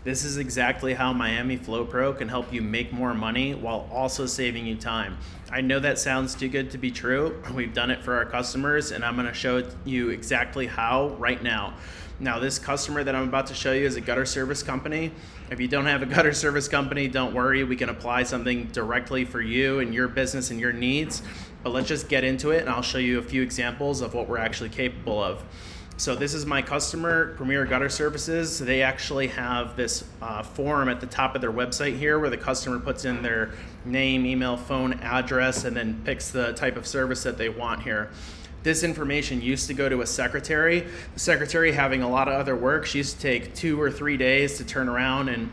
This is exactly how Miami Flow Pro can help you make more money while also saving you time. I know that sounds too good to be true. We've done it for our customers, and I'm going to show you exactly how right now. Now, this customer that I'm about to show you is a gutter service company. If you don't have a gutter service company, don't worry. We can apply something directly for you and your business and your needs. But let's just get into it, and I'll show you a few examples of what we're actually capable of. So this is my customer, Premier Gutter Services. They actually have this form at the top of their website here where the customer puts in their name, email, phone, address, and then picks the type of service that they want here. This information used to go to a secretary. The secretary, having a lot of other work, she used to take 2 or 3 days to turn around and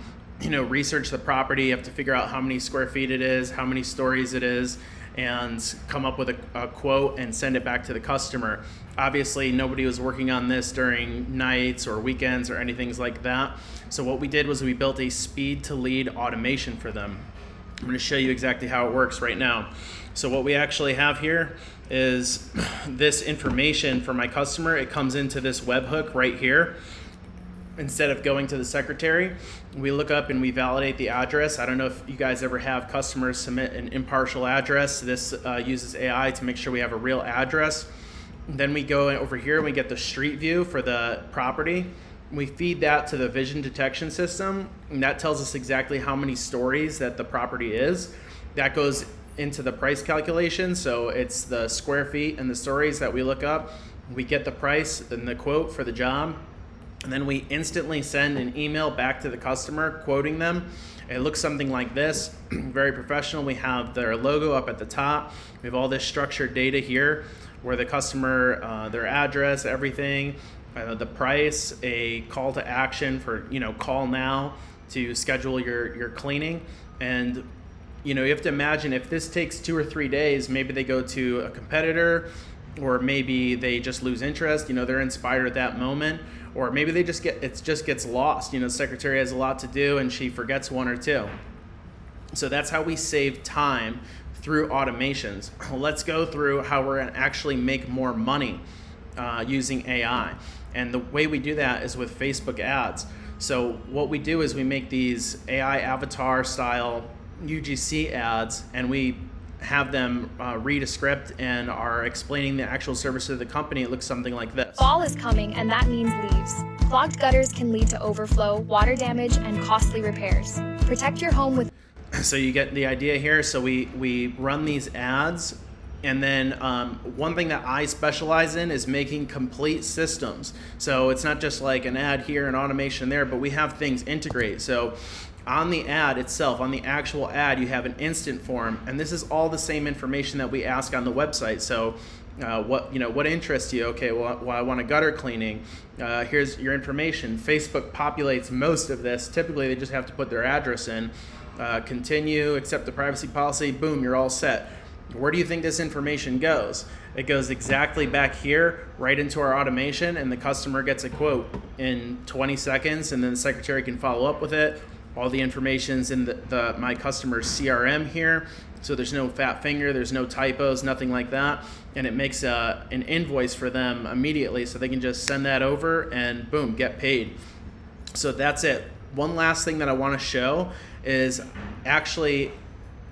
research the property. You have to figure out how many square feet it is, how many stories it is, and come up with a quote and send it back to the customer. Obviously, nobody was working on this during nights or weekends or anything like that. So what we did was we built a speed to lead automation for them. I'm going to show you exactly how it works right now. So what we actually have here is this information for my customer. It comes into this webhook right here. Instead of going to the secretary, we look up and we validate the address. I don't know if you guys ever have customers submit an impartial address. This uses AI to make sure we have a real address. Then we go over here and we get the street view for the property. We feed that to the vision detection system, and that tells us exactly how many stories that the property is. That goes into the price calculation, so it's the square feet and the stories that we look up. We get the price and the quote for the job. And then we instantly send an email back to the customer quoting them. It looks something like this, very professional. We have their logo up at the top. We have all this structured data here where the customer, their address, everything, the price, a call to action for, call now to schedule your cleaning. And, you have to imagine if this takes 2 or 3 days, maybe they go to a competitor, or maybe they just lose interest, they're inspired at that moment. Or maybe it just gets lost. The secretary has a lot to do and she forgets 1 or 2. So that's how we save time through automations. Let's go through how we're gonna actually make more money using AI. And the way we do that is with Facebook ads. So what we do is we make these AI avatar style UGC ads, and we have them read a script and are explaining the actual service of the company. It looks something like this. Fall is coming, and that means leaves. Clogged gutters can lead to overflow, water damage, and costly repairs. Protect your home with... So you get the idea here. So we run these ads, and then one thing that I specialize in is making complete systems. So it's not just like an ad here and automation there, but we have things integrate. So on the ad itself, on the actual ad, you have an instant form, and this is all the same information that we ask on the website. So what interests you? Okay, well, I want a gutter cleaning. Here's your information. Facebook populates most of this. Typically, they just have to put their address in. Continue, accept the privacy policy, boom, you're all set. Where do you think this information goes? It goes exactly back here, right into our automation, and the customer gets a quote in 20 seconds, and then the secretary can follow up with it. All the information's in my customer's CRM here, so there's no fat finger, there's no typos, nothing like that, and it makes an invoice for them immediately, so they can just send that over and boom, get paid. So that's it. One last thing that I want to show is actually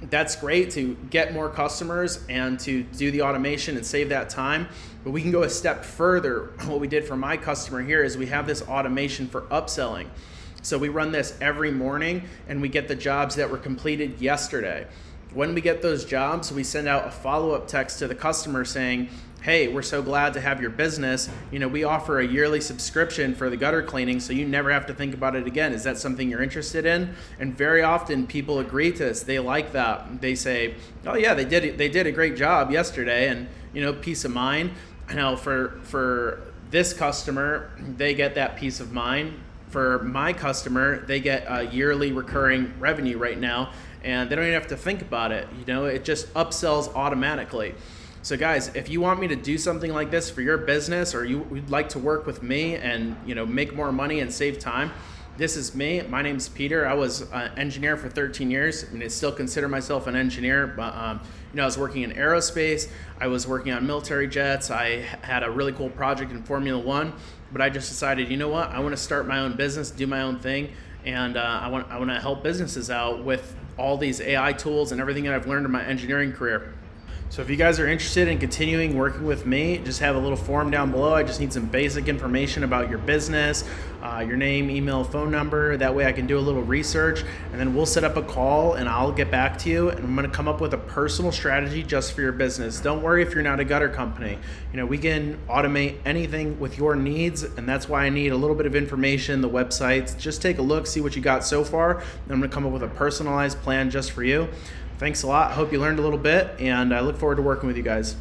that's great to get more customers and to do the automation and save that time, but we can go a step further. What we did for my customer here is we have this automation for upselling. So we run this every morning and we get the jobs that were completed yesterday. When we get those jobs, we send out a follow-up text to the customer saying, hey, we're so glad to have your business. We offer a yearly subscription for the gutter cleaning, so you never have to think about it again. Is that something you're interested in? And very often people agree to this. They like that. They say, oh yeah, they did a great job yesterday, and peace of mind. Now for this customer, they get that peace of mind. For my customer, they get a yearly recurring revenue right now, and they don't even have to think about it. It just upsells automatically. So guys, if you want me to do something like this for your business, or you would like to work with me and make more money and save time, this is me. My name's Peter. I was an engineer for 13 years. I still consider myself an engineer, but I was working in aerospace. I was working on military jets. I had a really cool project in Formula One, but I just decided, I want to start my own business, do my own thing, And I want to help businesses out with all these AI tools and everything that I've learned in my engineering career. So if you guys are interested in continuing working with me, just have a little form down below. I just need some basic information about your business, your name, email, phone number. That way I can do a little research, and then we'll set up a call and I'll get back to you, and I'm gonna come up with a personal strategy just for your business. Don't worry if you're not a gutter company. We can automate anything with your needs, and that's why I need a little bit of information, the websites. Just take a look, see what you got so far, and I'm gonna come up with a personalized plan just for you. Thanks a lot. I hope you learned a little bit, and I look forward to working with you guys.